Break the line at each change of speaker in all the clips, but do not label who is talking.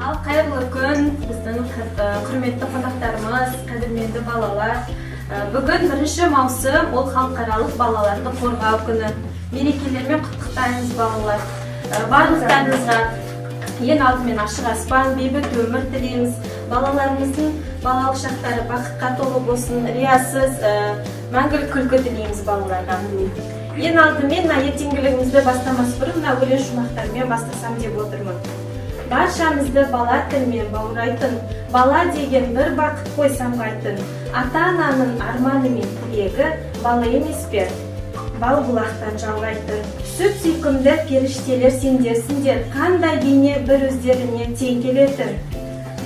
Ал қайырлы күн, біздің құрметті қонақтарымыз, қадірменді балалар. Бүгін 1 маусым ол халықаралық балаларды қорғау күні. Мерекелермен құттықтаймыз балалар. Барлықтарыңызға ең алдымен ашық аспан, бейбіт өмір тілейміз. Балаларымыздың балалық шақтары бақытқа толы болсын, риясыз, мәңгілік күлкі тілейміз балаларға. Ең алдымен ертеңгілігімізді бастамас бұрын өлең шумақтарымен бастасам деп отырмын. Баршамызды бала тілмен баурайтын, бала деген бір бақыт қой самғайтын, ата-ананың арманы мен тілегі бала емес пе, бал бұлақтан жалғайтын. Сүт сүйкімді періштелер сендерсіңдер, қандай бейне бір өздеріне тең келетін.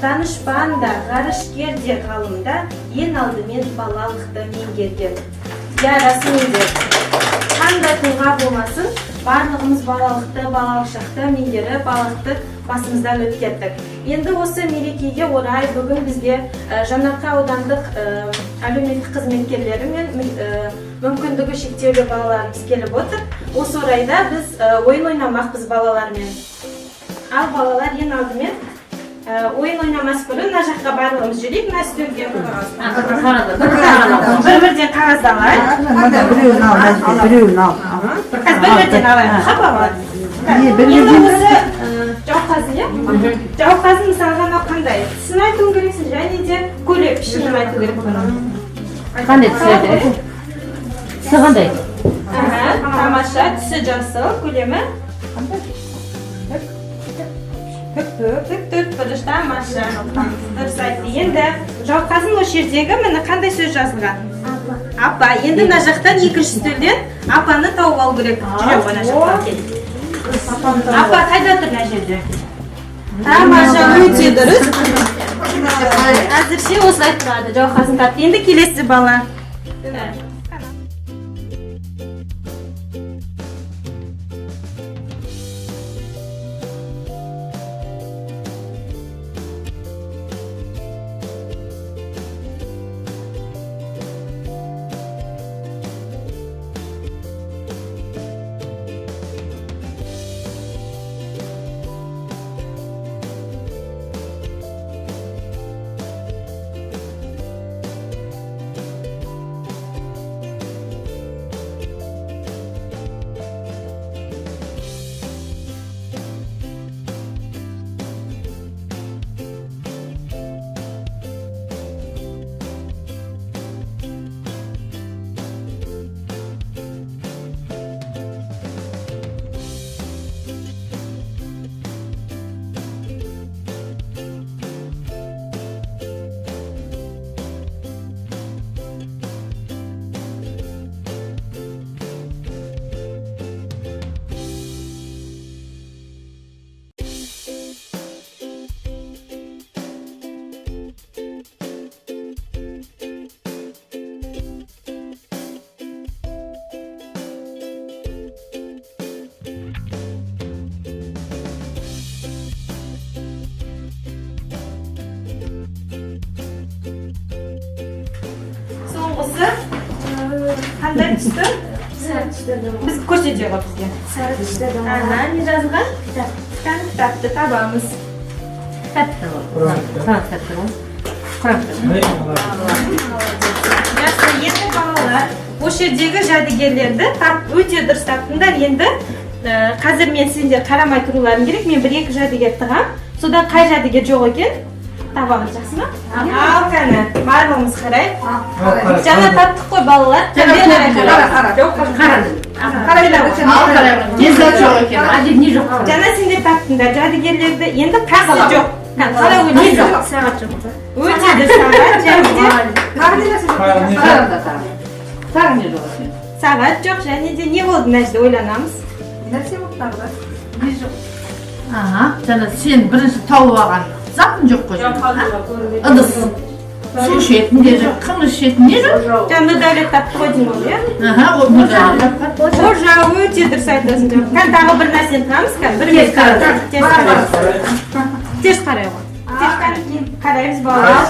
Данышпан да, ғарышкер де ғалымда, ең алдымен балалықты меңгерген. Расымен қандай тұлға болмасын, барлығымыз балалықты, балалық шақты меңгеріп, балалықты басымыздан өткердік. Енді осы мерекеге орай бүгін бізде Жаңаарқа аудандық әлеуметтік қызметкерлері мен мүмкіндігі шектеулі балаларымыз келіп отыр. Осы орайда біз ойын ойнамақпыз балалармен. Ал балалар ең алдымен ойын ойнамас бұрын мына жаққа барлығымыз жүрейік, мына үстелге бір-бірден қағаз алайық.
Біреуін ал.
Bir-бірден алайық. Балалар. Енді осы жауқазын, иә? Жауқазын мысалға қандай? Түсін айту керексің, және де көйлек пішінін айту керек.
Қандай түседі? Түсі қандай?
Тамаша, түсі жасыл, көлемі Түк бұрышта маша. Дұрыс айтты. Енді жауқазын осы жердегі міне қандай сөз жазылған? Апа. Енді мына жақтан екінші үстелден апаны тауып алу керек. Жүре ғой, мына жақтан келіп. Апа қайда тұр мына жерде? Тамаша, өте дұрыс. Әзірше осылай тұрады. Жауқазын тапты. Енді келесі бала. Соңғысы қандай түсті?
Сары түсті.
Біз көрсете ғой бізге.
Сары түсті.
Не жазылған? Кітапты табамыз.
Кітапты ғой.
Жақсы, енді балалар осы жердегі жәдігерлерді өте дұрыс таптыңдар. Енді қазір мен сендер қарамай тұруларың керек. Мен 1-2 жәдігер тығам. Содан қай жәдігер жоқ екен? Табамыз, жақсы ма? Ал қане, барлығымыз қарайық. Жаңа таптық қой балалар. Жаңа сендер таптыңдар жәдігерлерді. Енді қасы жоқ. Қара өте жоқ.
Сағат жоқ.
Өте дұрыс сағат жоқ, және де не болды мына жерде ойланамыз.
Жаңа сен бірінші тауып алған затың жоқ қой. Ыдыс. Су ішетін де жоқ, қымыз ішетін не жоқ?
Жаңа Дәулет тапты ғой деймін ғой, иә?
Оржа.
Өте дұрыс айтасың жоқ. Қан тағы бір нәрсені тұрамыз, қан бір мез қарайық. Теріс қарай ғой. Қараймыз балалар.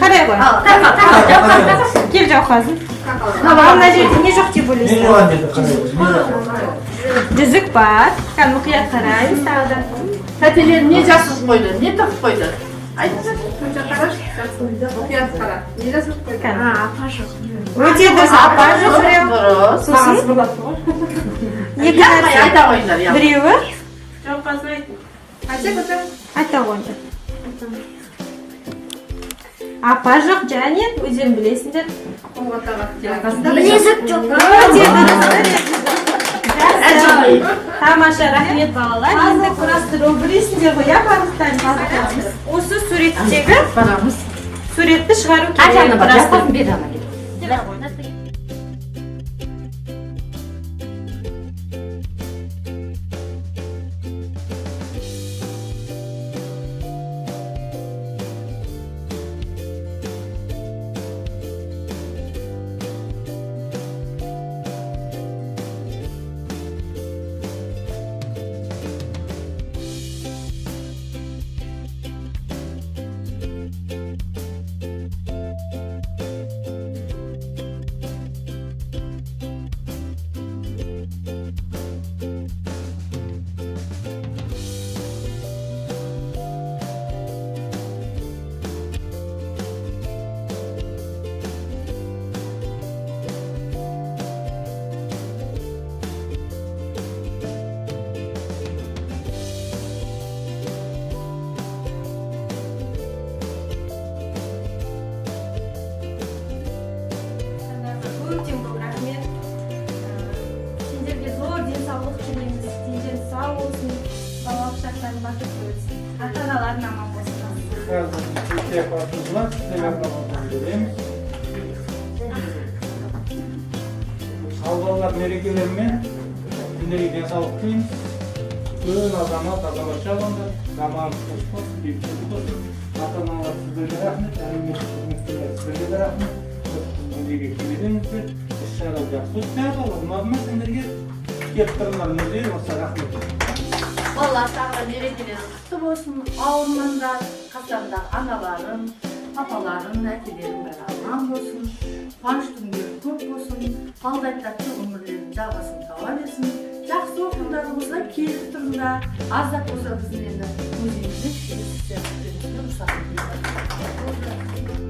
Қарай ғой. Кел Жауқазын. Мына жерде не жоқ деп ойлайсың? Жүзік бар. Қан мұқият қараймыз тағы да.
Тәтелер не жасып қойды, не тығып қойды? Айтыңызшы. Мұқият қара. Не жасып қойды?
Апа жоқ.
Өте дұрыс. Апа жоқ біреу.
Дұрыс.
Сағыз болады ғой.
Екі нәрсе.
Айта қойыңдар, иә.
Біреуі
Жоқ, қазір айтын. Айта көтер.
айта қойды. Апа жоқ және өздерің білесіңдер.
Қолға тағат.
Білезік жоқ.
Өте дұрыс. Тамаша, рахмет балалар. Енді құрастыру білесіңдер ғой, иә барлықтарыңыз. Осы суреттегі
Барамыз.
суретті шығару керек.
Ажаны бар,
құрастыру.
жасқасын бер ана кет.
Өте көп рахмет. Сендерге зор денсаулық тілейміз. Сендер сау болсын, балалық шақтарың бақытты өтсін. Ата-аналарың аман болсын.
Қазір Türkiye partımızla telefonla vereyim. Sağlıklar merekelerine günleri densallık dileyimiz. Bütün azamat azamaşa alındı. Zamanımız olsun, büyüklük olsun. Ata-analar sizlerle rahmet, әлеуметтік қызметкерлер sizlerle de rahmet. Музейге келгеніңізге, іс-шара жақсы өтті. Ұнады сендерге келіп тұрыңдар музей болса рахмет.
Балалар тағы мерекелер құтты болсын, ауырмаңдар, қастарындағы аналарың, папаларың, әкелерің бәрі аман болсын, қуаныш күндері көп болсын, балдай тәтті өмірлерін жалғасын таба берсін, жақсы оқыңдарыңызға келіп тұрыңдар, аздап болса біздің енді музейімізде келіп істеріңізді рұқсат етіңіздер.